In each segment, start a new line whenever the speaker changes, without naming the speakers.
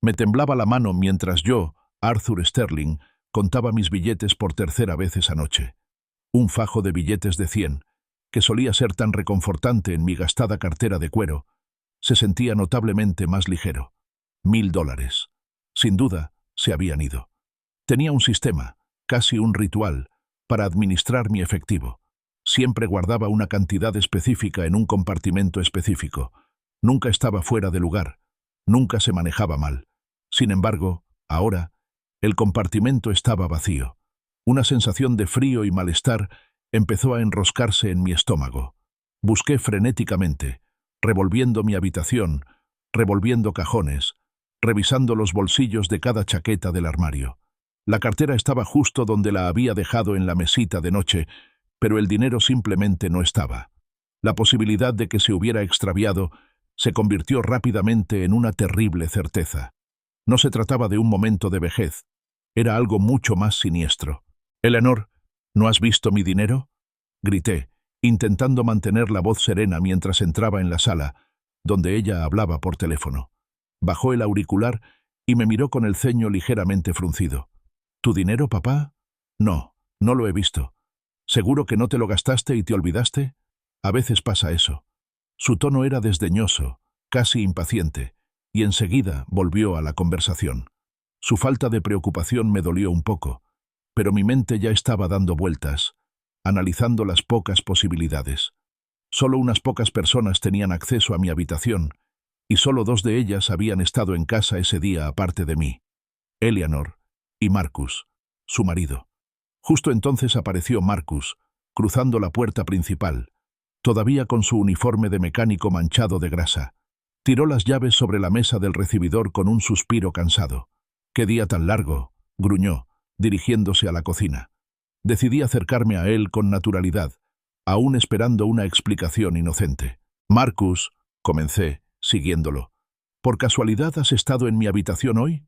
Me temblaba la mano mientras yo, Arthur Sterling, contaba mis billetes por tercera vez esa noche. Un fajo de billetes de 100, que solía ser tan reconfortante en mi gastada cartera de cuero, se sentía notablemente más ligero. $1000. Sin duda, se habían ido. Tenía un sistema, casi un ritual, para administrar mi efectivo. Siempre guardaba una cantidad específica en un compartimento específico. Nunca estaba fuera de lugar. Nunca se manejaba mal. Sin embargo, ahora, el compartimento estaba vacío. Una sensación de frío y malestar empezó a enroscarse en mi estómago. Busqué frenéticamente, revolviendo mi habitación, revolviendo cajones, revisando los bolsillos de cada chaqueta del armario. La cartera estaba justo donde la había dejado en la mesita de noche, pero el dinero simplemente no estaba. La posibilidad de que se hubiera extraviado se convirtió rápidamente en una terrible certeza. No se trataba de un momento de vejez, era algo mucho más siniestro. «Eleanor, ¿no has visto mi dinero?», grité, intentando mantener la voz serena mientras entraba en la sala, donde ella hablaba por teléfono. Bajó el auricular y me miró con el ceño ligeramente fruncido. «¿Tu dinero, papá?» «No, no lo he visto». «¿Seguro que no te lo gastaste y te olvidaste?» «A veces pasa eso». Su tono era desdeñoso, casi impaciente, y enseguida volvió a la conversación. Su falta de preocupación me dolió un poco, pero mi mente ya estaba dando vueltas, analizando las pocas posibilidades. Solo unas pocas personas tenían acceso a mi habitación, y solo 2 de ellas habían estado en casa ese día aparte de mí: Eleanor y Marcus, su marido. Justo entonces apareció Marcus, cruzando la puerta principal, todavía con su uniforme de mecánico manchado de grasa. Tiró las llaves sobre la mesa del recibidor con un suspiro cansado. «¡Qué día tan largo!», gruñó, dirigiéndose a la cocina. Decidí acercarme a él con naturalidad, aún esperando una explicación inocente. «Marcus», comencé, siguiéndolo, «¿por casualidad has estado en mi habitación hoy?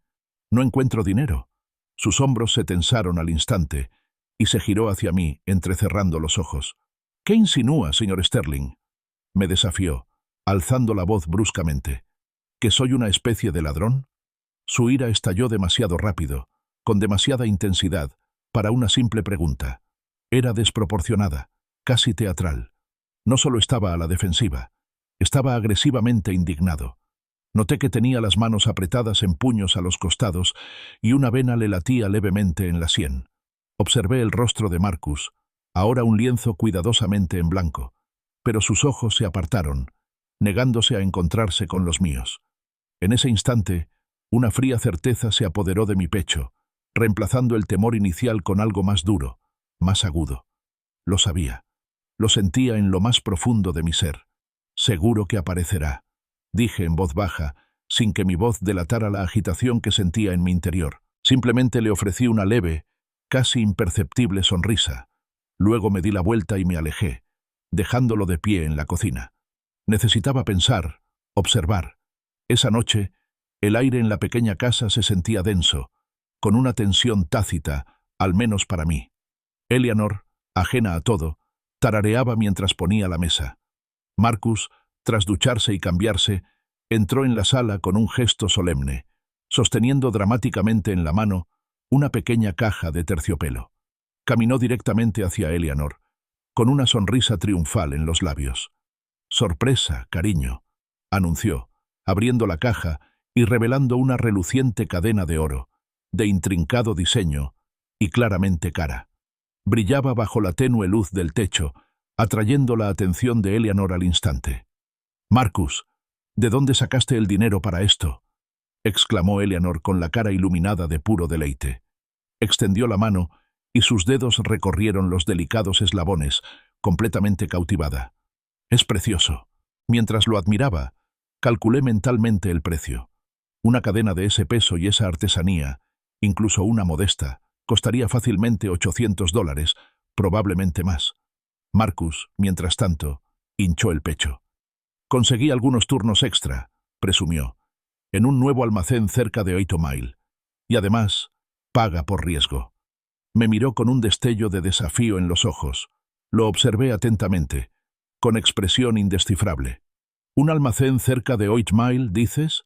No encuentro dinero». Sus hombros se tensaron al instante y se giró hacia mí, entrecerrando los ojos. «¿Qué insinúa, señor Sterling?», me desafió, alzando la voz bruscamente. «¿Que soy una especie de ladrón?». Su ira estalló demasiado rápido, con demasiada intensidad, para una simple pregunta. Era desproporcionada, casi teatral. No solo estaba a la defensiva, estaba agresivamente indignado. Noté que tenía las manos apretadas en puños a los costados y una vena le latía levemente en la sien. Observé el rostro de Marcus, ahora un lienzo cuidadosamente en blanco, pero sus ojos se apartaron, negándose a encontrarse con los míos. En ese instante, una fría certeza se apoderó de mi pecho, reemplazando el temor inicial con algo más duro, más agudo. Lo sabía. Lo sentía en lo más profundo de mi ser. «Seguro que aparecerá», dije en voz baja, sin que mi voz delatara la agitación que sentía en mi interior. Simplemente le ofrecí una leve, casi imperceptible sonrisa. Luego me di la vuelta y me alejé, dejándolo de pie en la cocina. Necesitaba pensar, observar. Esa noche, el aire en la pequeña casa se sentía denso, con una tensión tácita, al menos para mí. Eleanor, ajena a todo, tarareaba mientras ponía la mesa. Marcus, tras ducharse y cambiarse, entró en la sala con un gesto solemne, sosteniendo dramáticamente en la mano una pequeña caja de terciopelo. Caminó directamente hacia Eleanor, con una sonrisa triunfal en los labios. «Sorpresa, cariño», anunció, abriendo la caja y revelando una reluciente cadena de oro, de intrincado diseño y claramente cara. Brillaba bajo la tenue luz del techo, atrayendo la atención de Eleanor al instante. «Marcus, ¿de dónde sacaste el dinero para esto?», exclamó Eleanor con la cara iluminada de puro deleite. Extendió la mano y sus dedos recorrieron los delicados eslabones, completamente cautivada. «Es precioso». Mientras lo admiraba, calculé mentalmente el precio. Una cadena de ese peso y esa artesanía, incluso una modesta, costaría fácilmente $800, probablemente más. Marcus, mientras tanto, hinchó el pecho. «Conseguí algunos turnos extra», presumió, «en un nuevo almacén cerca de 8 Mile. Y además, paga por riesgo». Me miró con un destello de desafío en los ojos. Lo observé atentamente, con expresión indescifrable. «¿Un almacén cerca de 8 Mile, dices?».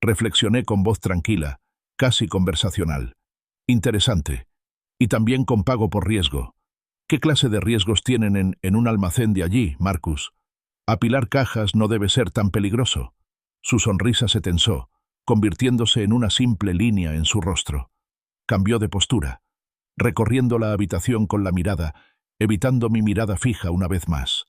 Reflexioné con voz tranquila, casi conversacional. Interesante. Y también con pago por riesgo. ¿Qué clase de riesgos tienen en un almacén de allí, Marcus? Apilar cajas no debe ser tan peligroso. Su sonrisa se tensó, convirtiéndose en una simple línea en su rostro. Cambió de postura, recorriendo la habitación con la mirada, evitando mi mirada fija una vez más.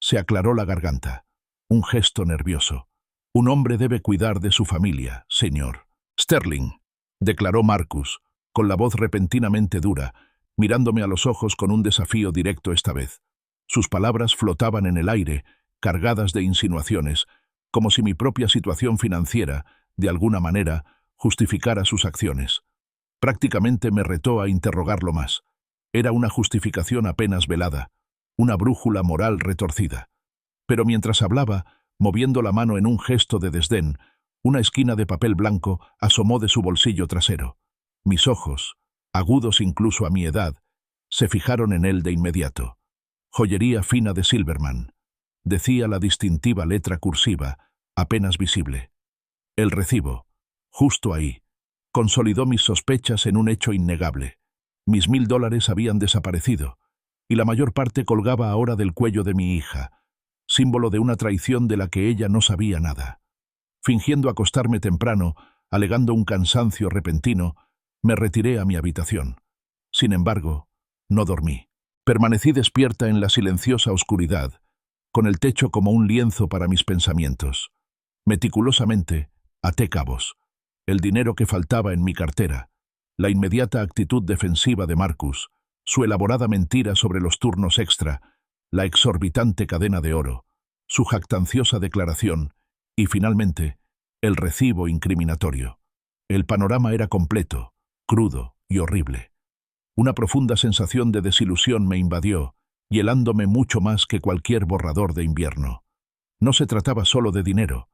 Se aclaró la garganta. Un gesto nervioso. Un hombre debe cuidar de su familia, señor. Sterling, declaró Marcus, con la voz repentinamente dura, mirándome a los ojos con un desafío directo esta vez. Sus palabras flotaban en el aire, cargadas de insinuaciones, como si mi propia situación financiera, de alguna manera, justificara sus acciones. Prácticamente me retó a interrogarlo más. Era una justificación apenas velada, una brújula moral retorcida. Pero mientras hablaba, moviendo la mano en un gesto de desdén, una esquina de papel blanco asomó de su bolsillo trasero. Mis ojos, agudos incluso a mi edad, se fijaron en él de inmediato. Joyería fina de Silverman, decía la distintiva letra cursiva, apenas visible. El recibo, justo ahí, consolidó mis sospechas en un hecho innegable. Mis $1000 habían desaparecido, y la mayor parte colgaba ahora del cuello de mi hija, símbolo de una traición de la que ella no sabía nada. Fingiendo acostarme temprano, alegando un cansancio repentino, me retiré a mi habitación. Sin embargo, no dormí. Permanecí despierta en la silenciosa oscuridad, con el techo como un lienzo para mis pensamientos. Meticulosamente, até cabos. El dinero que faltaba en mi cartera, la inmediata actitud defensiva de Marcus, su elaborada mentira sobre los turnos extra, la exorbitante cadena de oro, su jactanciosa declaración y, finalmente, el recibo incriminatorio. El panorama era completo, crudo y horrible. Una profunda sensación de desilusión me invadió, hielándome mucho más que cualquier borrador de invierno. No se trataba solo de dinero,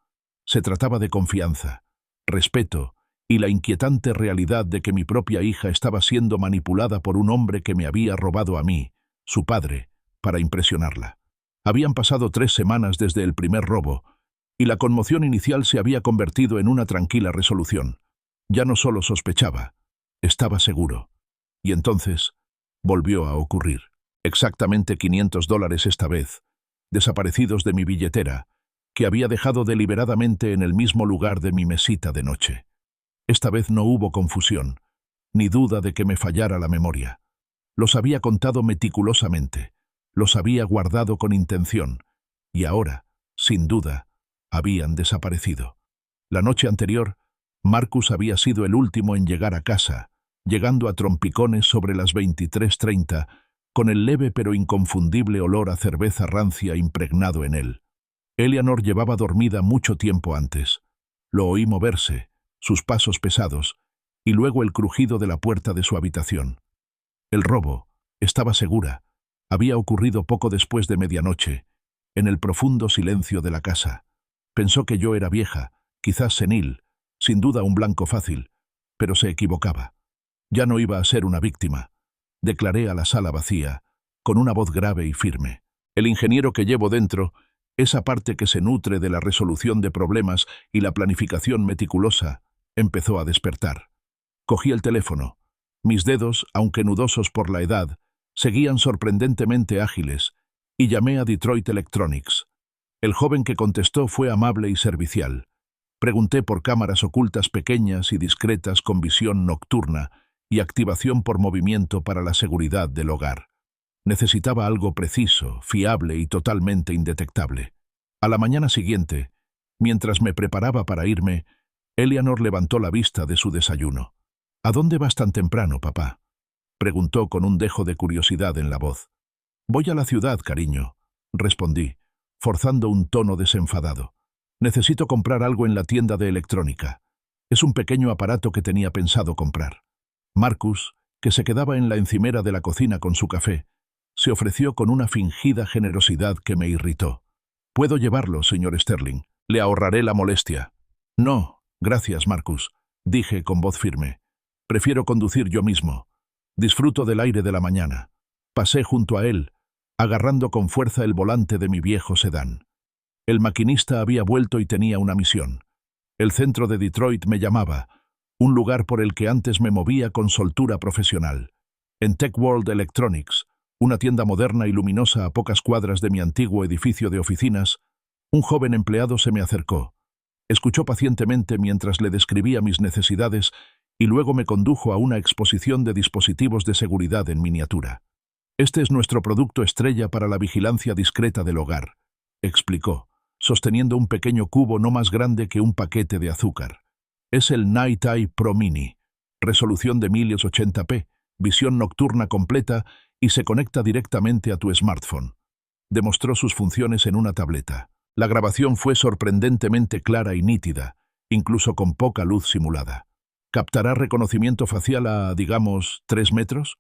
se trataba de confianza, respeto y la inquietante realidad de que mi propia hija estaba siendo manipulada por un hombre que me había robado a mí, su padre, para impresionarla. Habían pasado 3 semanas desde el primer robo, y la conmoción inicial se había convertido en una tranquila resolución. Ya no solo sospechaba, estaba seguro. Y entonces volvió a ocurrir. Exactamente $500 esta vez, desaparecidos de mi billetera, que había dejado deliberadamente en el mismo lugar de mi mesita de noche. Esta vez no hubo confusión, ni duda de que me fallara la memoria. Los había contado meticulosamente, los había guardado con intención, y ahora, sin duda, habían desaparecido. La noche anterior, Marcus había sido el último en llegar a casa, llegando a trompicones sobre las 23:30, con el leve pero inconfundible olor a cerveza rancia impregnado en él. Eleanor llevaba dormida mucho tiempo antes. Lo oí moverse, sus pasos pesados, y luego el crujido de la puerta de su habitación. El robo, estaba segura, había ocurrido poco después de medianoche, en el profundo silencio de la casa. Pensó que yo era vieja, quizás senil, sin duda un blanco fácil, pero se equivocaba. Ya no iba a ser una víctima. Declaré a la sala vacía, con una voz grave y firme. El ingeniero que llevo dentro, esa parte que se nutre de la resolución de problemas y la planificación meticulosa, empezó a despertar. Cogí el teléfono. Mis dedos, aunque nudosos por la edad, seguían sorprendentemente ágiles, y llamé a Detroit Electronics. El joven que contestó fue amable y servicial. Pregunté por cámaras ocultas pequeñas y discretas con visión nocturna y activación por movimiento para la seguridad del hogar. Necesitaba algo preciso, fiable y totalmente indetectable. A la mañana siguiente, mientras me preparaba para irme, Eleanor levantó la vista de su desayuno. «¿A dónde vas tan temprano, papá?», preguntó con un dejo de curiosidad en la voz. «Voy a la ciudad, cariño», respondí, forzando un tono desenfadado. «Necesito comprar algo en la tienda de electrónica. Es un pequeño aparato que tenía pensado comprar». Marcus, que se quedaba en la encimera de la cocina con su café, se ofreció con una fingida generosidad que me irritó. «Puedo llevarlo, señor Sterling. Le ahorraré la molestia». «No, gracias, Marcus», dije con voz firme. «Prefiero conducir yo mismo. Disfruto del aire de la mañana». Pasé junto a él, agarrando con fuerza el volante de mi viejo sedán. El maquinista había vuelto y tenía una misión. El centro de Detroit me llamaba, un lugar por el que antes me movía con soltura profesional. En Tech World Electronics, una tienda moderna y luminosa a pocas cuadras de mi antiguo edificio de oficinas, un joven empleado se me acercó. Escuchó pacientemente mientras le describía mis necesidades y luego me condujo a una exposición de dispositivos de seguridad en miniatura. «Este es nuestro producto estrella para la vigilancia discreta del hogar», explicó, sosteniendo un pequeño cubo no más grande que un paquete de azúcar. «Es el Night Eye Pro Mini, resolución de 1080p, visión nocturna completa y se conecta directamente a tu smartphone». Demostró sus funciones en una tableta. La grabación fue sorprendentemente clara y nítida, incluso con poca luz simulada. «¿Captará reconocimiento facial a, digamos, 3 metros?»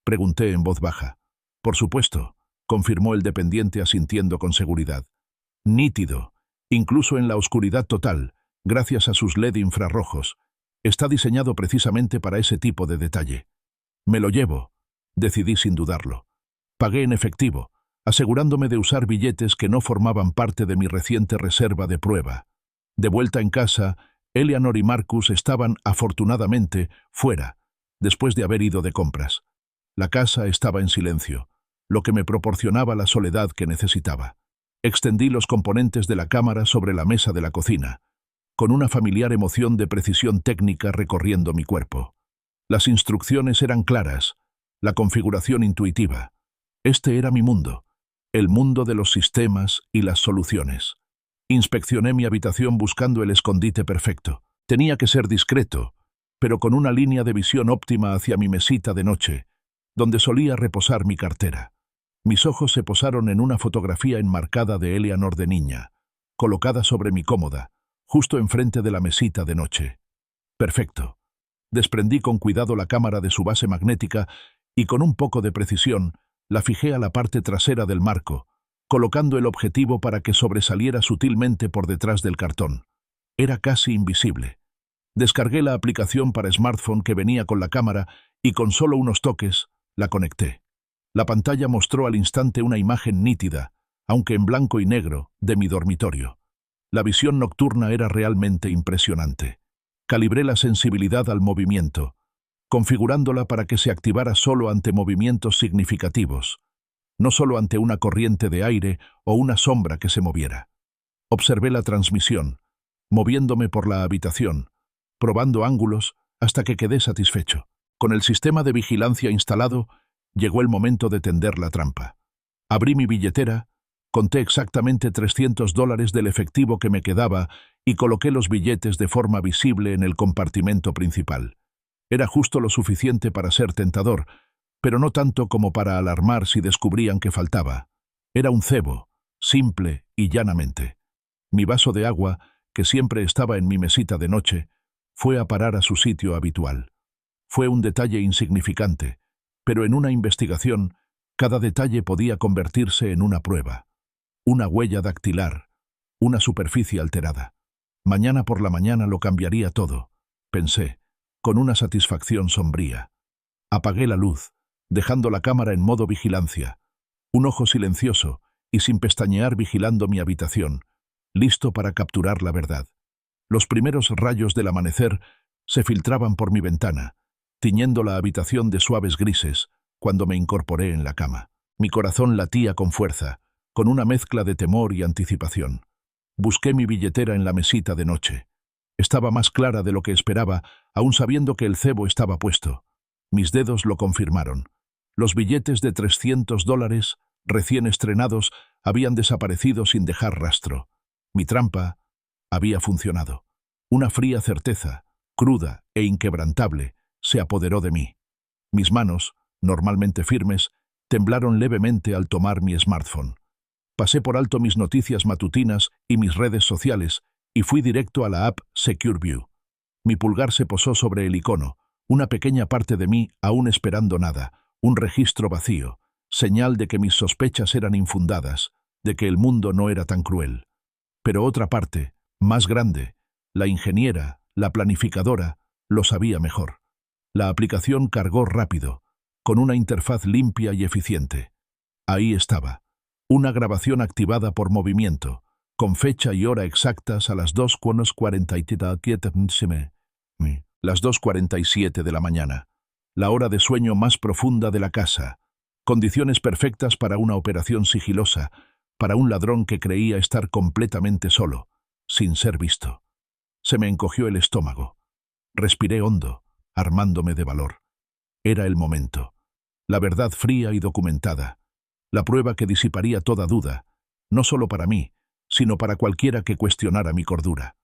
Pregunté en voz baja. «Por supuesto», confirmó el dependiente asintiendo con seguridad. «Nítido, incluso en la oscuridad total, gracias a sus LED infrarrojos. Está diseñado precisamente para ese tipo de detalle». «Me lo llevo», decidí sin dudarlo. Pagué en efectivo, asegurándome de usar billetes que no formaban parte de mi reciente reserva de prueba. De vuelta en casa, Eleanor y Marcus estaban, afortunadamente, fuera, después de haber ido de compras. La casa estaba en silencio, lo que me proporcionaba la soledad que necesitaba. Extendí los componentes de la cámara sobre la mesa de la cocina, con una familiar emoción de precisión técnica recorriendo mi cuerpo. Las instrucciones eran claras, la configuración intuitiva. Este era mi mundo, el mundo de los sistemas y las soluciones. Inspeccioné mi habitación buscando el escondite perfecto. Tenía que ser discreto, pero con una línea de visión óptima hacia mi mesita de noche, donde solía reposar mi cartera. Mis ojos se posaron en una fotografía enmarcada de Eleanor de niña, colocada sobre mi cómoda, justo enfrente de la mesita de noche. Perfecto. Desprendí con cuidado la cámara de su base magnética y con un poco de precisión la fijé a la parte trasera del marco, colocando el objetivo para que sobresaliera sutilmente por detrás del cartón. Era casi invisible. Descargué la aplicación para smartphone que venía con la cámara y con solo unos toques la conecté. La pantalla mostró al instante una imagen nítida, aunque en blanco y negro, de mi dormitorio. La visión nocturna era realmente impresionante. Calibré la sensibilidad al movimiento, configurándola para que se activara solo ante movimientos significativos, no solo ante una corriente de aire o una sombra que se moviera. Observé la transmisión, moviéndome por la habitación, probando ángulos hasta que quedé satisfecho. Con el sistema de vigilancia instalado, llegó el momento de tender la trampa. Abrí mi billetera, conté exactamente $300 del efectivo que me quedaba y coloqué los billetes de forma visible en el compartimento principal. Era justo lo suficiente para ser tentador, pero no tanto como para alarmar si descubrían que faltaba. Era un cebo, simple y llanamente. Mi vaso de agua, que siempre estaba en mi mesita de noche, fue a parar a su sitio habitual. Fue un detalle insignificante, pero en una investigación, cada detalle podía convertirse en una prueba. Una huella dactilar, una superficie alterada. Mañana por la mañana lo cambiaría todo, pensé, con una satisfacción sombría. Apagué la luz, dejando la cámara en modo vigilancia, un ojo silencioso y sin pestañear vigilando mi habitación, listo para capturar la verdad. Los primeros rayos del amanecer se filtraban por mi ventana, tiñendo la habitación de suaves grises cuando me incorporé en la cama. Mi corazón latía con fuerza, con una mezcla de temor y anticipación. Busqué mi billetera en la mesita de noche. Estaba más clara de lo que esperaba, aún sabiendo que el cebo estaba puesto. Mis dedos lo confirmaron. Los billetes de $300, recién estrenados, habían desaparecido sin dejar rastro. Mi trampa había funcionado. Una fría certeza, cruda e inquebrantable, se apoderó de mí. Mis manos, normalmente firmes, temblaron levemente al tomar mi smartphone. Pasé por alto mis noticias matutinas y mis redes sociales y fui directo a la app SecureView. Mi pulgar se posó sobre el icono, una pequeña parte de mí aún esperando nada, un registro vacío, señal de que mis sospechas eran infundadas, de que el mundo no era tan cruel. Pero otra parte, más grande, la ingeniera, la planificadora, lo sabía mejor. La aplicación cargó rápido, con una interfaz limpia y eficiente. Ahí estaba, una grabación activada por movimiento, con fecha y hora exactas a las 2:47 las 2:47 de la mañana, la hora de sueño más profunda de la casa, condiciones perfectas para una operación sigilosa, para un ladrón que creía estar completamente solo, sin ser visto. Se me encogió el estómago. Respiré hondo, armándome de valor. Era el momento. La verdad fría y documentada. La prueba que disiparía toda duda, no solo para mí, sino para cualquiera que cuestionara mi cordura.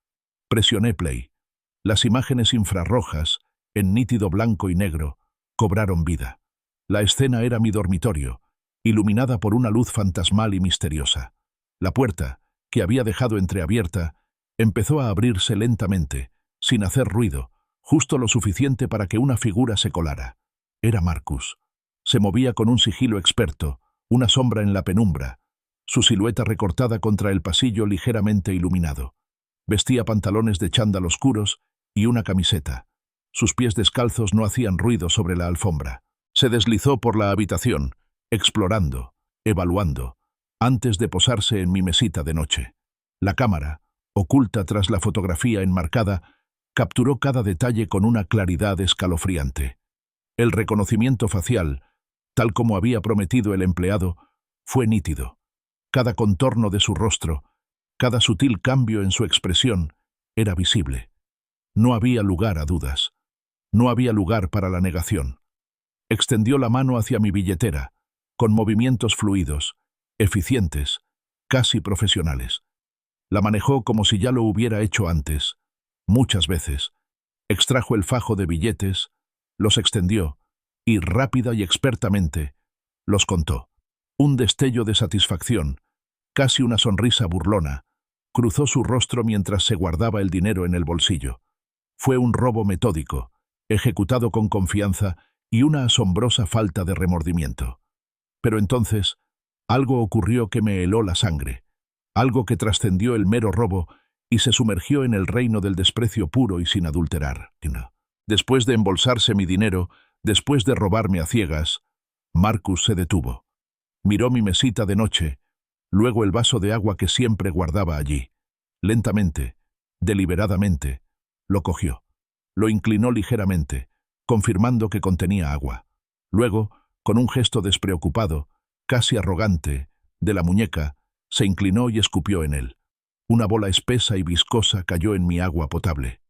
Presioné play. Las imágenes infrarrojas, en nítido blanco y negro, cobraron vida. La escena era mi dormitorio, iluminada por una luz fantasmal y misteriosa. La puerta, que había dejado entreabierta, empezó a abrirse lentamente, sin hacer ruido, justo lo suficiente para que una figura se colara. Era Marcus. Se movía con un sigilo experto, una sombra en la penumbra, su silueta recortada contra el pasillo ligeramente iluminado. Vestía pantalones de chándal oscuros y una camiseta. Sus pies descalzos no hacían ruido sobre la alfombra. Se deslizó por la habitación, explorando, evaluando, antes de posarse en mi mesita de noche. La cámara, oculta tras la fotografía enmarcada, capturó cada detalle con una claridad escalofriante. El reconocimiento facial, tal como había prometido el empleado, fue nítido. Cada contorno de su rostro, cada sutil cambio en su expresión, era visible. No había lugar a dudas. No había lugar para la negación. Extendió la mano hacia mi billetera, con movimientos fluidos, eficientes, casi profesionales. La manejó como si ya lo hubiera hecho antes, muchas veces. Extrajo el fajo de billetes, los extendió, y rápida y expertamente, los contó. Un destello de satisfacción, casi una sonrisa burlona, cruzó su rostro mientras se guardaba el dinero en el bolsillo. Fue un robo metódico, ejecutado con confianza y una asombrosa falta de remordimiento. Pero entonces, algo ocurrió que me heló la sangre, algo que trascendió el mero robo y se sumergió en el reino del desprecio puro y sin adulterar. Después de embolsarse mi dinero, después de robarme a ciegas, Marcus se detuvo. Miró mi mesita de noche, luego el vaso de agua que siempre guardaba allí. Lentamente, deliberadamente, lo cogió. Lo inclinó ligeramente, confirmando que contenía agua. Luego, con un gesto despreocupado, casi arrogante, de la muñeca, se inclinó y escupió en él. Una bola espesa y viscosa cayó en mi agua potable.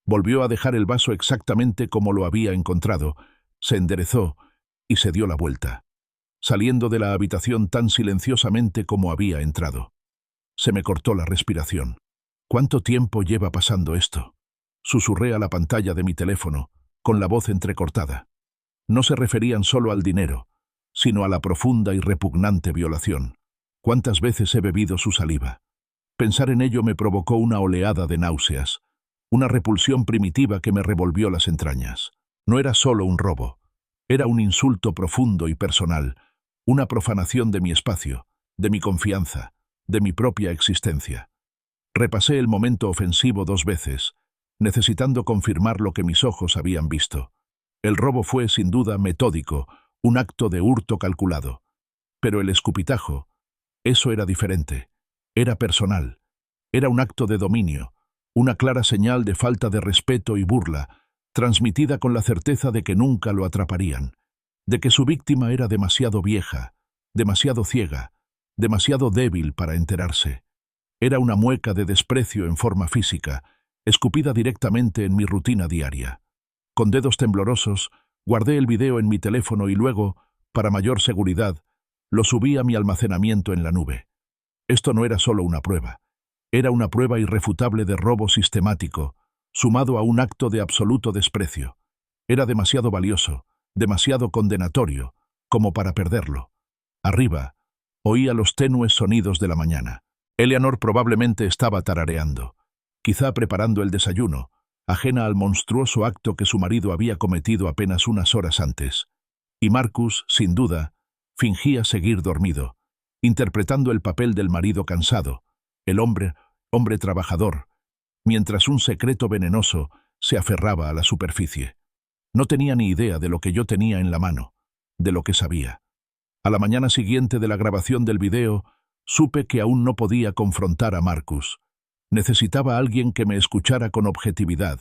Volvió a dejar el vaso exactamente como lo había encontrado, se enderezó y se dio la vuelta, saliendo de la habitación tan silenciosamente como había entrado. Se me cortó la respiración. ¿Cuánto tiempo lleva pasando esto? Susurré a la pantalla de mi teléfono, con la voz entrecortada. No se referían solo al dinero, sino a la profunda y repugnante violación. ¿Cuántas veces he bebido su saliva? Pensar en ello me provocó una oleada de náuseas, una repulsión primitiva que me revolvió las entrañas. No era solo un robo, era un insulto profundo y personal, una profanación de mi espacio, de mi confianza, de mi propia existencia. Repasé el momento ofensivo 2 veces, necesitando confirmar lo que mis ojos habían visto. El robo fue, sin duda, metódico, un acto de hurto calculado. Pero el escupitajo, eso era diferente. Era personal. Era un acto de dominio, una clara señal de falta de respeto y burla, transmitida con la certeza de que nunca lo atraparían, de que su víctima era demasiado vieja, demasiado ciega, demasiado débil para enterarse. Era una mueca de desprecio en forma física, escupida directamente en mi rutina diaria. Con dedos temblorosos, guardé el video en mi teléfono y luego, para mayor seguridad, lo subí a mi almacenamiento en la nube. Esto no era solo una prueba. Era una prueba irrefutable de robo sistemático, sumado a un acto de absoluto desprecio. Era demasiado valioso, demasiado condenatorio, como para perderlo. Arriba, oía los tenues sonidos de la mañana. Eleanor probablemente estaba tarareando, quizá preparando el desayuno, ajena al monstruoso acto que su marido había cometido apenas unas horas antes. Y Marcus, sin duda, fingía seguir dormido, interpretando el papel del marido cansado, el hombre trabajador, mientras un secreto venenoso se aferraba a la superficie. No tenía ni idea de lo que yo tenía en la mano, de lo que sabía. A la mañana siguiente de la grabación del video, Supe que aún no podía confrontar a Marcus. Necesitaba a alguien que me escuchara con objetividad,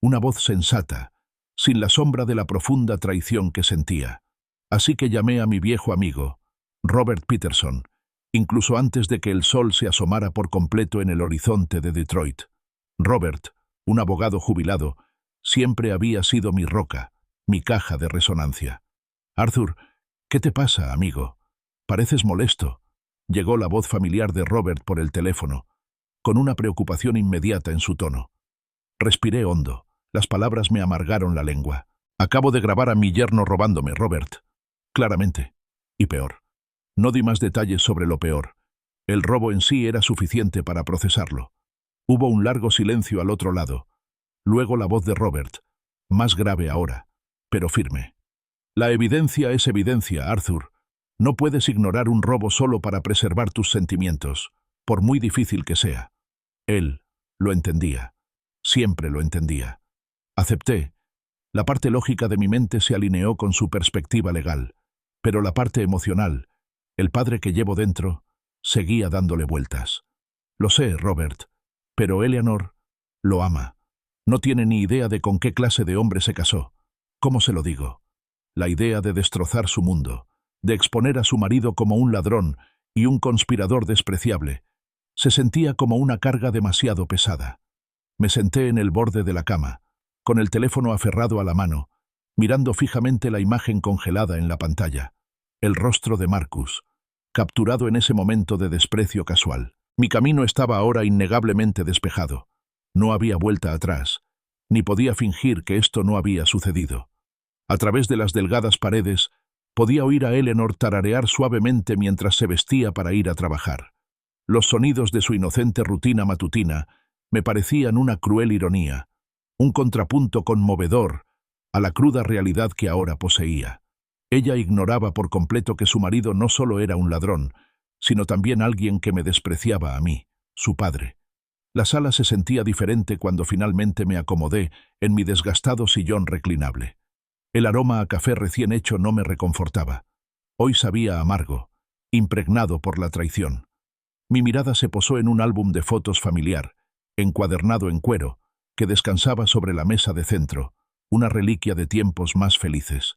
una voz sensata, sin la sombra de la profunda traición que sentía. Así que llamé a mi viejo amigo, Robert Peterson, incluso antes de que el sol se asomara por completo en el horizonte de Detroit. Robert, un abogado jubilado, siempre había sido mi roca, mi caja de resonancia. «Arthur, ¿qué te pasa, amigo? Pareces molesto». Llegó la voz familiar de Robert por el teléfono, con una preocupación inmediata en su tono. Respiré hondo. Las palabras me amargaron la lengua. «Acabo de grabar a mi yerno robándome, Robert». «Claramente. Y peor». No di más detalles sobre lo peor. El robo en sí era suficiente para procesarlo. Hubo un largo silencio al otro lado. Luego la voz de Robert, más grave ahora, pero firme. «La evidencia es evidencia, Arthur. No puedes ignorar un robo solo para preservar tus sentimientos, por muy difícil que sea». Él lo entendía. Siempre lo entendía. Acepté. La parte lógica de mi mente se alineó con su perspectiva legal, pero la parte emocional, el padre que llevo dentro, seguía dándole vueltas. «Lo sé, Robert, pero Eleanor lo ama. No tiene ni idea de con qué clase de hombre se casó. ¿Cómo se lo digo? La idea de destrozar su mundo, de exponer a su marido como un ladrón y un conspirador despreciable, se sentía como una carga demasiado pesada. Me senté en el borde de la cama, con el teléfono aferrado a la mano, mirando fijamente la imagen congelada en la pantalla, el rostro de Marcus, capturado en ese momento de desprecio casual. Mi camino estaba ahora innegablemente despejado. No había vuelta atrás, ni podía fingir que esto no había sucedido. A través de las delgadas paredes, podía oír a Eleanor tararear suavemente mientras se vestía para ir a trabajar. Los sonidos de su inocente rutina matutina me parecían una cruel ironía, un contrapunto conmovedor a la cruda realidad que ahora poseía. Ella ignoraba por completo que su marido no solo era un ladrón, sino también alguien que me despreciaba a mí, su padre. La sala se sentía diferente cuando finalmente me acomodé en mi desgastado sillón reclinable. El aroma a café recién hecho no me reconfortaba. Hoy sabía amargo, impregnado por la traición. Mi mirada se posó en un álbum de fotos familiar, encuadernado en cuero, que descansaba sobre la mesa de centro, una reliquia de tiempos más felices.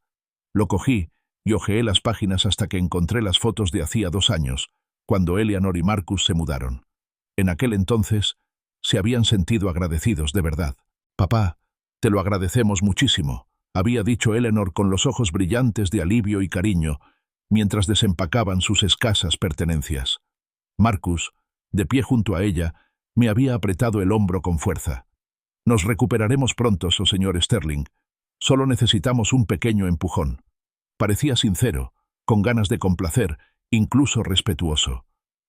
Lo cogí y hojeé las páginas hasta que encontré las fotos de hacía 2 años, cuando Eleanor y Marcus se mudaron. En aquel entonces, se habían sentido agradecidos de verdad. «Papá, te lo agradecemos muchísimo», había dicho Eleanor con los ojos brillantes de alivio y cariño, mientras desempacaban sus escasas pertenencias. Marcus, de pie junto a ella, me había apretado el hombro con fuerza. «Nos recuperaremos pronto, señor Sterling. Solo necesitamos un pequeño empujón». Parecía sincero, con ganas de complacer, incluso respetuoso.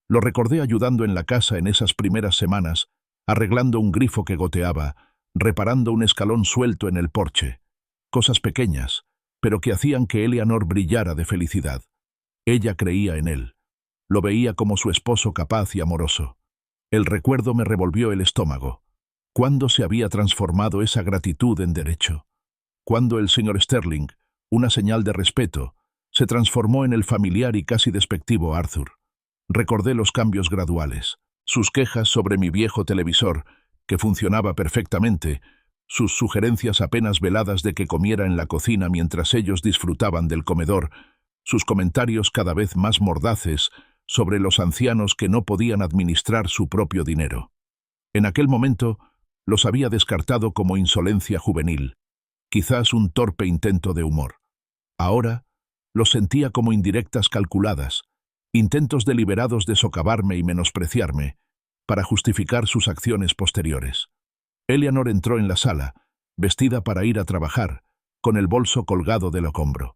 Lo recordé ayudando en la casa en esas primeras semanas, arreglando un grifo que goteaba, reparando un escalón suelto en el porche. Cosas pequeñas, pero que hacían que Eleanor brillara de felicidad. Ella creía en él. Lo veía como su esposo capaz y amoroso. El recuerdo me revolvió el estómago. ¿Cuándo se había transformado esa gratitud en derecho? Cuando el señor Sterling, una señal de respeto, se transformó en el familiar y casi despectivo Arthur. Recordé los cambios graduales, sus quejas sobre mi viejo televisor, que funcionaba perfectamente, sus sugerencias apenas veladas de que comiera en la cocina mientras ellos disfrutaban del comedor, sus comentarios cada vez más mordaces sobre los ancianos que no podían administrar su propio dinero. En aquel momento, los había descartado como insolencia juvenil, quizás un torpe intento de humor. Ahora, los sentía como indirectas calculadas, intentos deliberados de socavarme y menospreciarme, para justificar sus acciones posteriores. Eleanor entró en la sala, vestida para ir a trabajar, con el bolso colgado del hombro.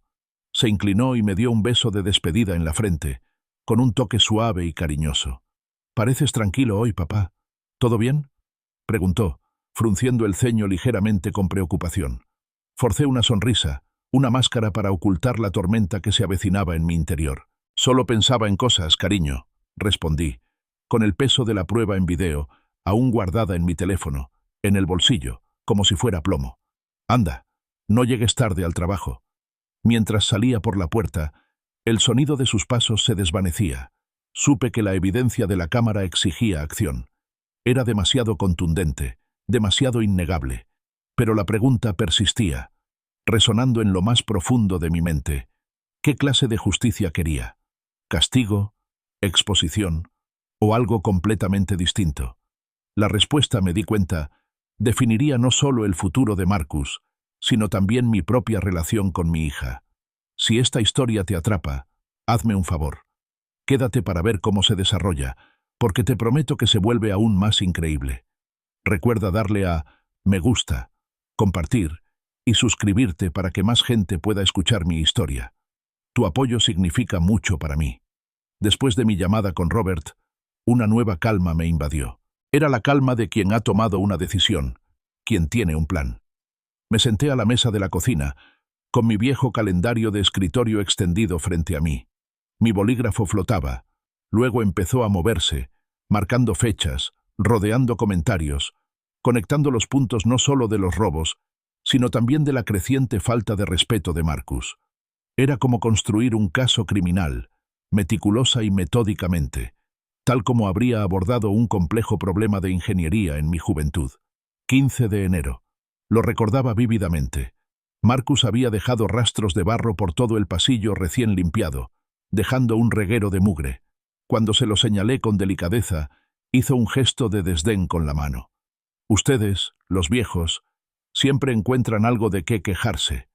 Se inclinó y me dio un beso de despedida en la frente, con un toque suave y cariñoso. «Pareces tranquilo hoy, papá. ¿Todo bien?», preguntó, frunciendo el ceño ligeramente con preocupación. Forcé una sonrisa, una máscara para ocultar la tormenta que se avecinaba en mi interior. «Solo pensaba en cosas, cariño», respondí, con el peso de la prueba en video, aún guardada en mi teléfono, en el bolsillo, como si fuera plomo. «Anda, no llegues tarde al trabajo». Mientras salía por la puerta, el sonido de sus pasos se desvanecía, Supe que la evidencia de la cámara exigía acción. Era demasiado contundente, demasiado innegable. Pero la pregunta persistía, resonando en lo más profundo de mi mente. ¿Qué clase de justicia quería? ¿Castigo? ¿Exposición? ¿O algo completamente distinto? La respuesta, me di cuenta, definiría no solo el futuro de Marcus, sino también mi propia relación con mi hija. Si esta historia te atrapa, hazme un favor. Quédate para ver cómo se desarrolla, porque te prometo que se vuelve aún más increíble. Recuerda darle a me gusta, compartir y suscribirte para que más gente pueda escuchar mi historia. Tu apoyo significa mucho para mí. Después de mi llamada con Robert, una nueva calma me invadió. Era la calma de quien ha tomado una decisión, quien tiene un plan. Me senté a la mesa de la cocina, con mi viejo calendario de escritorio extendido frente a mí. Mi bolígrafo flotaba, luego empezó a moverse, marcando fechas, rodeando comentarios, conectando los puntos no solo de los robos, sino también de la creciente falta de respeto de Marcus. Era como construir un caso criminal, meticulosa y metódicamente, tal como habría abordado un complejo problema de ingeniería en mi juventud. 15 de enero. Lo recordaba vívidamente. Marcus había dejado rastros de barro por todo el pasillo recién limpiado, dejando un reguero de mugre. Cuando se lo señalé con delicadeza, hizo un gesto de desdén con la mano. Ustedes, los viejos, siempre encuentran algo de qué quejarse,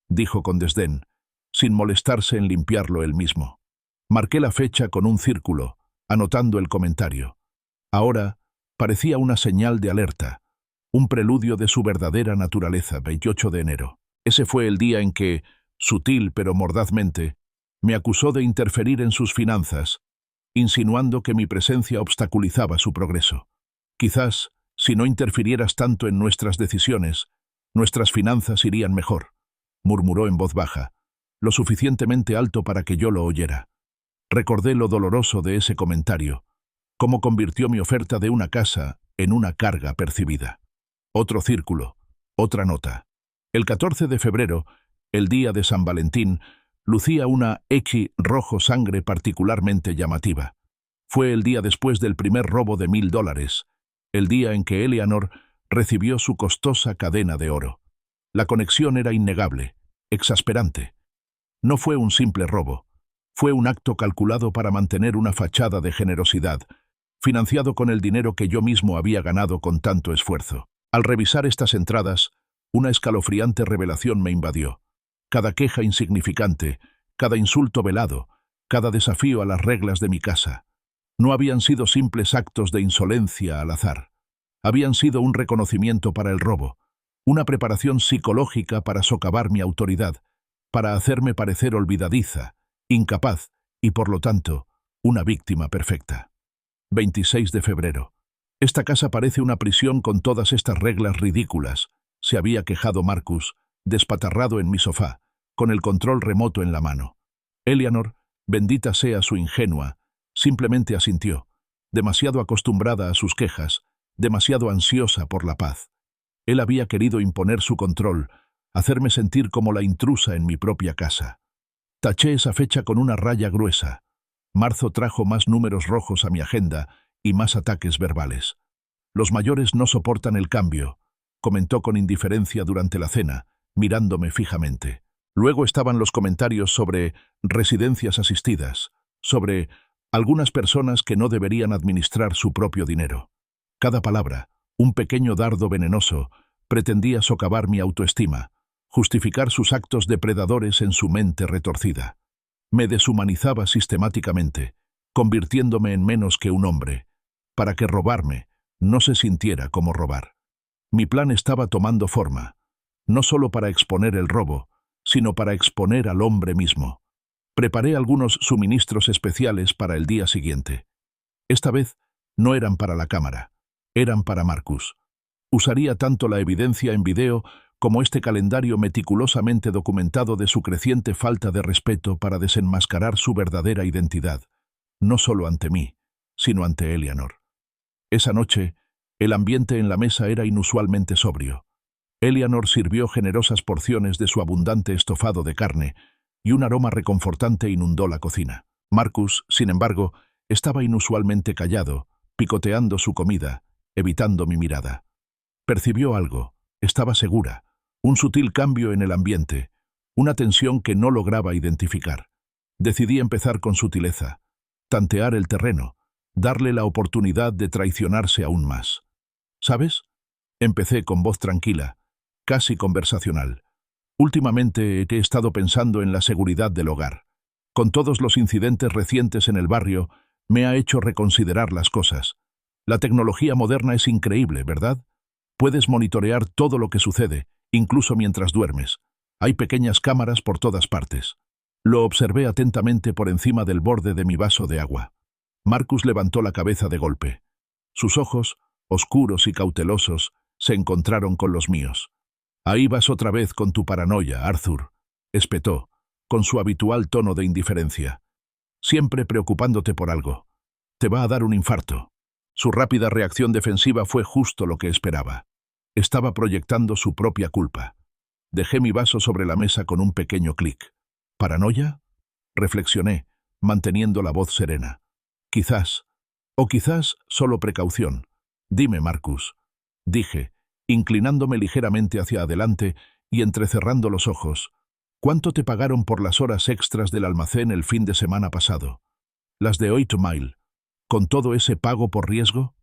dijo con desdén, sin molestarse en limpiarlo él mismo. Marqué la fecha con un círculo, anotando el comentario. Ahora parecía una señal de alerta, un preludio de su verdadera naturaleza, 28 de enero. Ese fue el día en que, sutil pero mordazmente, me acusó de interferir en sus finanzas, insinuando que mi presencia obstaculizaba su progreso. Quizás, si no interfirieras tanto en nuestras decisiones, nuestras finanzas irían mejor, murmuró en voz baja, lo suficientemente alto para que yo lo oyera. Recordé lo doloroso de ese comentario, cómo convirtió mi oferta de una casa en una carga percibida. Otro círculo, otra nota. El 14 de febrero, el día de San Valentín, lucía una X rojo sangre particularmente llamativa. Fue el día después del primer robo de $1000, el día en que Eleanor recibió su costosa cadena de oro. La conexión era innegable, exasperante. No fue un simple robo, fue un acto calculado para mantener una fachada de generosidad, financiado con el dinero que yo mismo había ganado con tanto esfuerzo. Al revisar estas entradas, una escalofriante revelación me invadió. Cada queja insignificante, cada insulto velado, cada desafío a las reglas de mi casa, no habían sido simples actos de insolencia al azar. Habían sido un reconocimiento para el robo, una preparación psicológica para socavar mi autoridad, para hacerme parecer olvidadiza, incapaz y, por lo tanto, una víctima perfecta. 26 de febrero. Esta casa parece una prisión con todas estas reglas ridículas, se había quejado Marcus, despatarrado en mi sofá, con el control remoto en la mano. Eleanor, bendita sea su ingenua, simplemente asintió, demasiado acostumbrada a sus quejas, demasiado ansiosa por la paz. Él había querido imponer su control, hacerme sentir como la intrusa en mi propia casa. Taché esa fecha con una raya gruesa. Marzo trajo más números rojos a mi agenda y más ataques verbales. Los mayores no soportan el cambio, comentó con indiferencia durante la cena, mirándome fijamente. Luego estaban los comentarios sobre residencias asistidas, sobre algunas personas que no deberían administrar su propio dinero. Cada palabra, un pequeño dardo venenoso, pretendía socavar mi autoestima, justificar sus actos depredadores en su mente retorcida. Me deshumanizaba sistemáticamente, convirtiéndome en menos que un hombre, para que robarme no se sintiera como robar. Mi plan estaba tomando forma, no solo para exponer el robo, sino para exponer al hombre mismo. Preparé algunos suministros especiales para el día siguiente. Esta vez no eran para la cámara, eran para Marcus. Usaría tanto la evidencia en video como este calendario meticulosamente documentado de su creciente falta de respeto para desenmascarar su verdadera identidad, no solo ante mí, sino ante Eleanor. Esa noche, el ambiente en la mesa era inusualmente sobrio. Eleanor sirvió generosas porciones de su abundante estofado de carne, y un aroma reconfortante inundó la cocina. Marcus, sin embargo, Estaba inusualmente callado, picoteando su comida, evitando mi mirada. Percibió algo, estaba segura, un sutil cambio en el ambiente, una tensión que no lograba identificar. Decidí empezar con sutileza, tantear el terreno, darle la oportunidad de traicionarse aún más. ¿Sabes? Empecé con voz tranquila, casi conversacional. Últimamente he estado pensando en la seguridad del hogar. Con todos los incidentes recientes en el barrio, me ha hecho reconsiderar las cosas. La tecnología moderna es increíble, ¿verdad? Puedes monitorear todo lo que sucede, incluso mientras duermes. Hay pequeñas cámaras por todas partes. Lo observé atentamente por encima del borde de mi vaso de agua. Marcus levantó la cabeza de golpe. Sus ojos, oscuros y cautelosos, se encontraron con los míos. «Ahí vas otra vez con tu paranoia, Arthur», espetó, con su habitual tono de indiferencia. «Siempre preocupándote por algo. Te va a dar un infarto». Su rápida reacción defensiva fue justo lo que esperaba. Estaba proyectando su propia culpa. Dejé mi vaso sobre la mesa con un pequeño clic. ¿Paranoia? Reflexioné, manteniendo la voz serena. Quizás, o quizás solo precaución. Dime, Marcus, dije, inclinándome ligeramente hacia adelante y entrecerrando los ojos. ¿Cuánto te pagaron por las horas extras del almacén el fin de semana pasado? Las de 8 Mile. ¿Con todo ese pago por riesgo?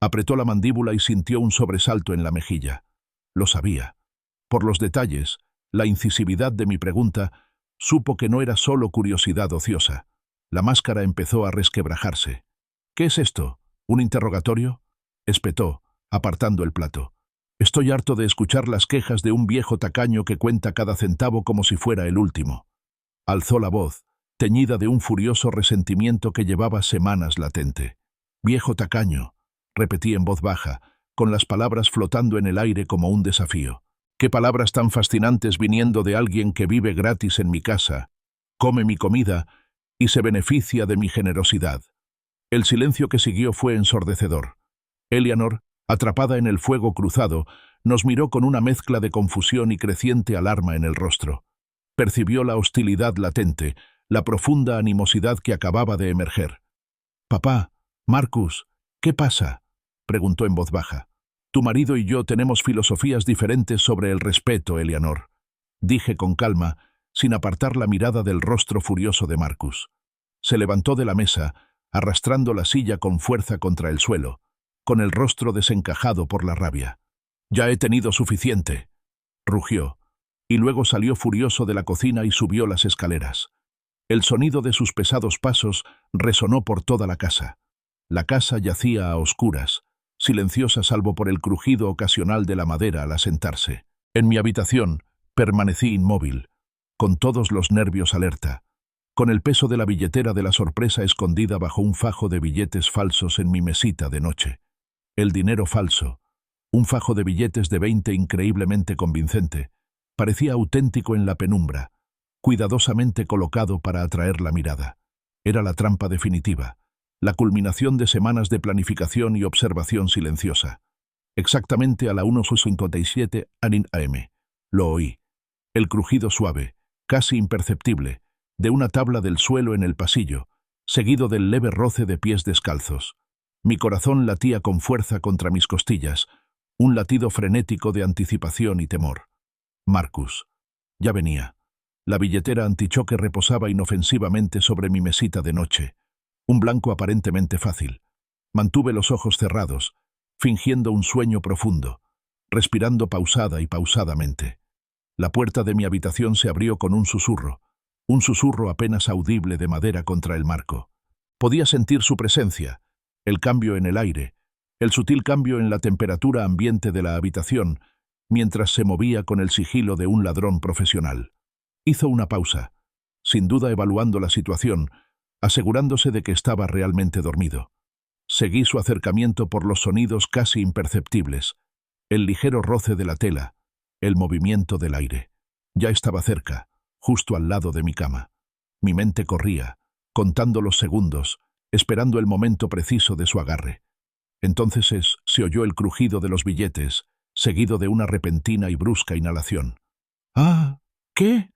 Apretó la mandíbula y sintió un sobresalto en la mejilla. Lo sabía. Por los detalles, la incisividad de mi pregunta, supo que no era solo curiosidad ociosa. La máscara empezó a resquebrajarse. «¿Qué es esto? ¿Un interrogatorio?», espetó, apartando el plato. «Estoy harto de escuchar las quejas de un viejo tacaño que cuenta cada centavo como si fuera el último». Alzó la voz, teñida de un furioso resentimiento que llevaba semanas latente. «Viejo tacaño», repetí en voz baja, con las palabras flotando en el aire como un desafío. «Qué palabras tan fascinantes viniendo de alguien que vive gratis en mi casa, come mi comida y se beneficia de mi generosidad». El silencio que siguió fue ensordecedor. Eleanor, atrapada en el fuego cruzado, nos miró con una mezcla de confusión y creciente alarma en el rostro. Percibió la hostilidad latente, la profunda animosidad que acababa de emerger. «Papá, Marcus, ¿qué pasa?», preguntó en voz baja. «Tu marido y yo tenemos filosofías diferentes sobre el respeto, Eleanor», dije con calma, sin apartar la mirada del rostro furioso de Marcus. Se levantó de la mesa, arrastrando la silla con fuerza contra el suelo, con el rostro desencajado por la rabia. «Ya he tenido suficiente», rugió, y luego salió furioso de la cocina y subió las escaleras. El sonido de sus pesados pasos resonó por toda la casa. La casa yacía a oscuras, silenciosa salvo por el crujido ocasional de la madera al asentarse. En mi habitación permanecí inmóvil, con todos los nervios alerta, con el peso de la billetera de la sorpresa escondida bajo un fajo de billetes falsos en mi mesita de noche. El dinero falso, un fajo de billetes de 20 increíblemente convincente, parecía auténtico en la penumbra, cuidadosamente colocado para atraer la mirada. Era la trampa definitiva, la culminación de semanas de planificación y observación silenciosa. Exactamente a la 1:57 AM. Lo oí. El crujido suave, casi imperceptible, de una tabla del suelo en el pasillo, seguido del leve roce de pies descalzos. Mi corazón latía con fuerza contra mis costillas, un latido frenético de anticipación y temor. Marcus. Ya venía. La billetera antichoque reposaba inofensivamente sobre mi mesita de noche, un blanco aparentemente fácil. Mantuve los ojos cerrados, fingiendo un sueño profundo, respirando pausada y pausadamente. La puerta de mi habitación se abrió con un susurro apenas audible de madera contra el marco. Podía sentir su presencia, el cambio en el aire, el sutil cambio en la temperatura ambiente de la habitación, mientras se movía con el sigilo de un ladrón profesional. Hizo una pausa, sin duda evaluando la situación, asegurándose de que estaba realmente dormido. Seguí su acercamiento por los sonidos casi imperceptibles, el ligero roce de la tela, el movimiento del aire. Ya estaba cerca, justo al lado de mi cama. Mi mente corría, contando los segundos, esperando el momento preciso de su agarre. Entonces se oyó el crujido de los billetes, seguido de una repentina y brusca inhalación. «¡Ah! ¿Qué?».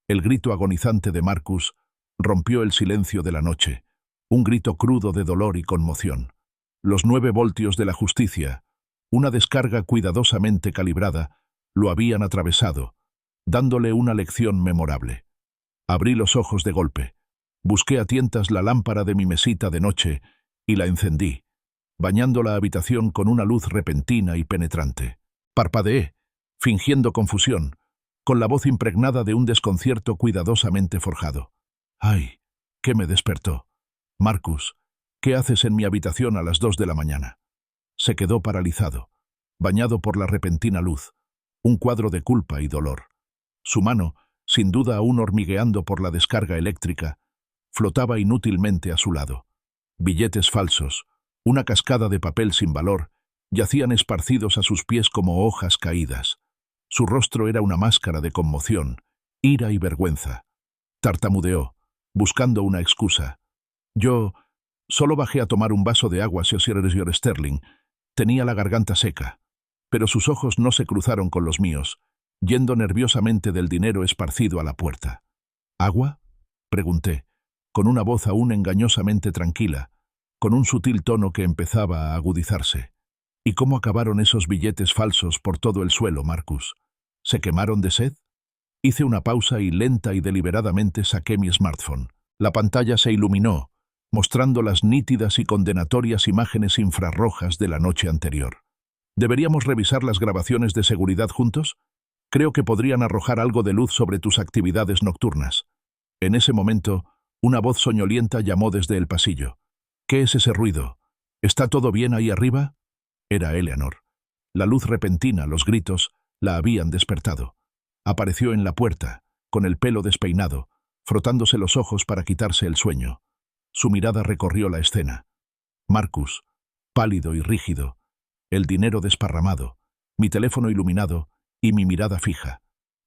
El grito agonizante de Marcus rompió el silencio de la noche, Un grito crudo de dolor y conmoción. Los 9 voltios de la justicia, una descarga cuidadosamente calibrada, lo habían atravesado, dándole una lección memorable. Abrí los ojos de golpe. Busqué a tientas la lámpara de mi mesita de noche y la encendí, bañando la habitación con una luz repentina y penetrante. Parpadeé, fingiendo confusión, con la voz impregnada de un desconcierto cuidadosamente forjado. ¡Ay! ¿Qué me despertó? Marcus, ¿qué haces en mi habitación a las 2 de la mañana? Se quedó paralizado, bañado por la repentina luz, un cuadro de culpa y dolor. Su mano, sin duda aún hormigueando por la descarga eléctrica, flotaba inútilmente a su lado. Billetes falsos, una cascada de papel sin valor, yacían esparcidos a sus pies como hojas caídas. Su rostro era una máscara de conmoción, ira y vergüenza. Tartamudeó, buscando una excusa. Yo solo bajé a tomar un vaso de agua, Sir Sterling. Tenía la garganta seca, pero sus ojos no se cruzaron con los míos, yendo nerviosamente del dinero esparcido a la puerta. ¿Agua?, pregunté, con una voz aún engañosamente tranquila, con un sutil tono que empezaba a agudizarse. ¿Y cómo acabaron esos billetes falsos por todo el suelo, Marcus? ¿Se quemaron de sed? Hice una pausa y lenta y deliberadamente saqué mi smartphone. La pantalla se iluminó, mostrando las nítidas y condenatorias imágenes infrarrojas de la noche anterior. ¿Deberíamos revisar las grabaciones de seguridad juntos? Creo que podrían arrojar algo de luz sobre tus actividades nocturnas. En ese momento, una voz soñolienta llamó desde el pasillo. ¿Qué es ese ruido? ¿Está todo bien ahí arriba? Era Eleanor. La luz repentina, los gritos, la habían despertado. Apareció en la puerta, con el pelo despeinado, frotándose los ojos para quitarse el sueño. Su mirada recorrió la escena. Marcus, pálido y rígido, el dinero desparramado, mi teléfono iluminado y mi mirada fija.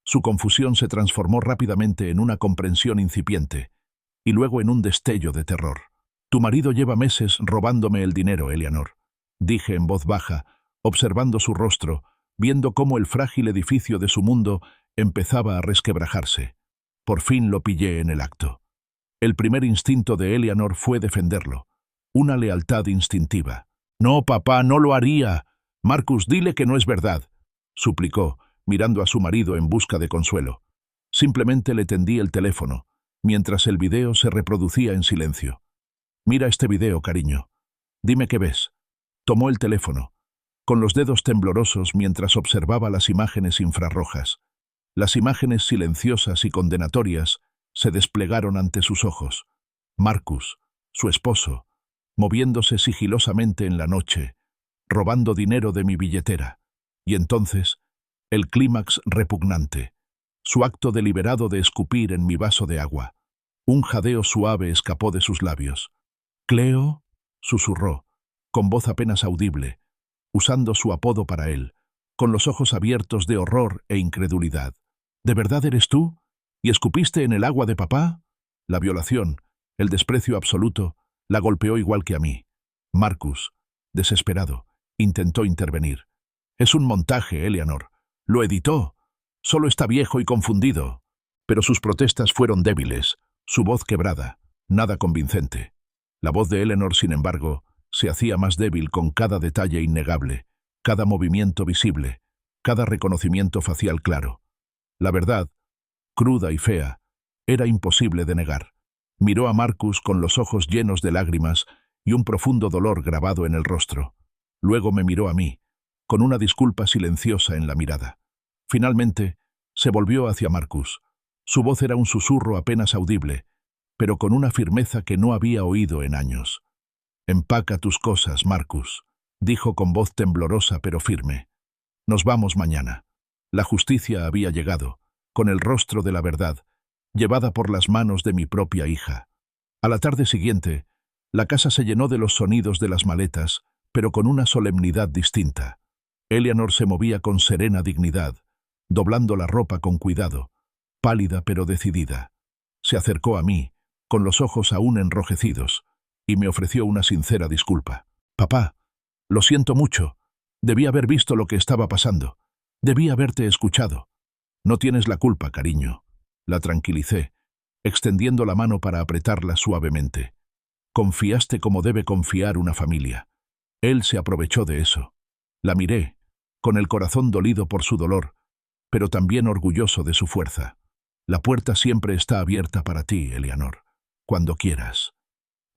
Su confusión se transformó rápidamente en una comprensión incipiente, y luego en un destello de terror. «Tu marido lleva meses robándome el dinero, Eleanor», dije en voz baja, observando su rostro, viendo cómo el frágil edificio de su mundo empezaba a resquebrajarse. Por fin lo pillé en el acto. El primer instinto de Eleanor fue defenderlo, una lealtad instintiva. «No, papá, no lo haría. Marcus, dile que no es verdad», suplicó, mirando a su marido en busca de consuelo. Simplemente le tendí el teléfono, mientras el video se reproducía en silencio. «Mira este video, cariño. Dime qué ves». Tomó el teléfono, con los dedos temblorosos mientras observaba las imágenes infrarrojas. Las imágenes silenciosas y condenatorias se desplegaron ante sus ojos. Marcus, su esposo, moviéndose sigilosamente en la noche, robando dinero de mi billetera. Y entonces, el clímax repugnante, su acto deliberado de escupir en mi vaso de agua. Un jadeo suave escapó de sus labios. «Cleo», susurró, con voz apenas audible, usando su apodo para él, con los ojos abiertos de horror e incredulidad. «¿De verdad eres tú? ¿Y escupiste en el agua de papá?» La violación, el desprecio absoluto, la golpeó igual que a mí. Marcus, desesperado, intentó intervenir. «Es un montaje, Eleanor. Lo editó. Solo está viejo y confundido». Pero sus protestas fueron débiles, su voz quebrada, nada convincente. La voz de Eleanor, sin embargo, se hacía más débil con cada detalle innegable, cada movimiento visible, cada reconocimiento facial claro. La verdad, cruda y fea, era imposible de negar. Miró a Marcus con los ojos llenos de lágrimas y un profundo dolor grabado en el rostro. Luego me miró a mí, con una disculpa silenciosa en la mirada. Finalmente, se volvió hacia Marcus. Su voz era un susurro apenas audible, pero con una firmeza que no había oído en años. «Empaca tus cosas, Marcus», dijo con voz temblorosa pero firme. «Nos vamos mañana». La justicia había llegado, con el rostro de la verdad, llevada por las manos de mi propia hija. A la tarde siguiente, la casa se llenó de los sonidos de las maletas, pero con una solemnidad distinta. Eleanor se movía con serena dignidad, doblando la ropa con cuidado, pálida pero decidida. Se acercó a mí, con los ojos aún enrojecidos, y me ofreció una sincera disculpa. «Papá, lo siento mucho. Debí haber visto lo que estaba pasando. Debí haberte escuchado». «No tienes la culpa, cariño», la tranquilicé, extendiendo la mano para apretarla suavemente. Confiaste como debe confiar una familia. Él se aprovechó de eso. La miré, con el corazón dolido por su dolor, pero también orgulloso de su fuerza. La puerta siempre está abierta para ti, Eleanor, cuando quieras.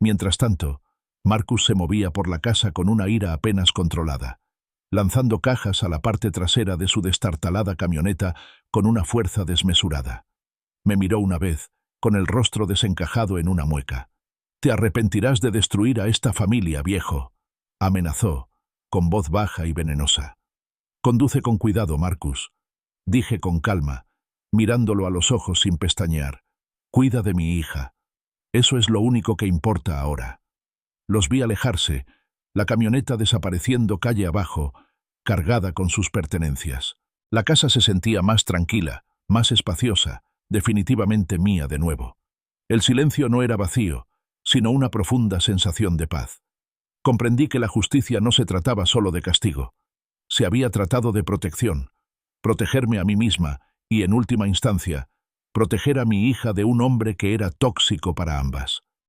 Mientras tanto, Marcus se movía por la casa con una ira apenas controlada, lanzando cajas a la parte trasera de su destartalada camioneta con una fuerza desmesurada. Me miró una vez, con el rostro desencajado en una mueca. «Te arrepentirás de destruir a esta familia, viejo», amenazó, con voz baja y venenosa. «Conduce con cuidado, Marcus», dije con calma, mirándolo a los ojos sin pestañear. «Cuida de mi hija. Eso es lo único que importa ahora». Los vi alejarse, la camioneta desapareciendo calle abajo, cargada con sus pertenencias. La casa se sentía más tranquila, más espaciosa, definitivamente mía de nuevo. El silencio no era vacío, sino una profunda sensación de paz. Comprendí que la justicia no se trataba solo de castigo. Se había tratado de protección, protegerme a mí misma y, en última instancia, proteger a mi hija de un hombre que era tóxico para ambas.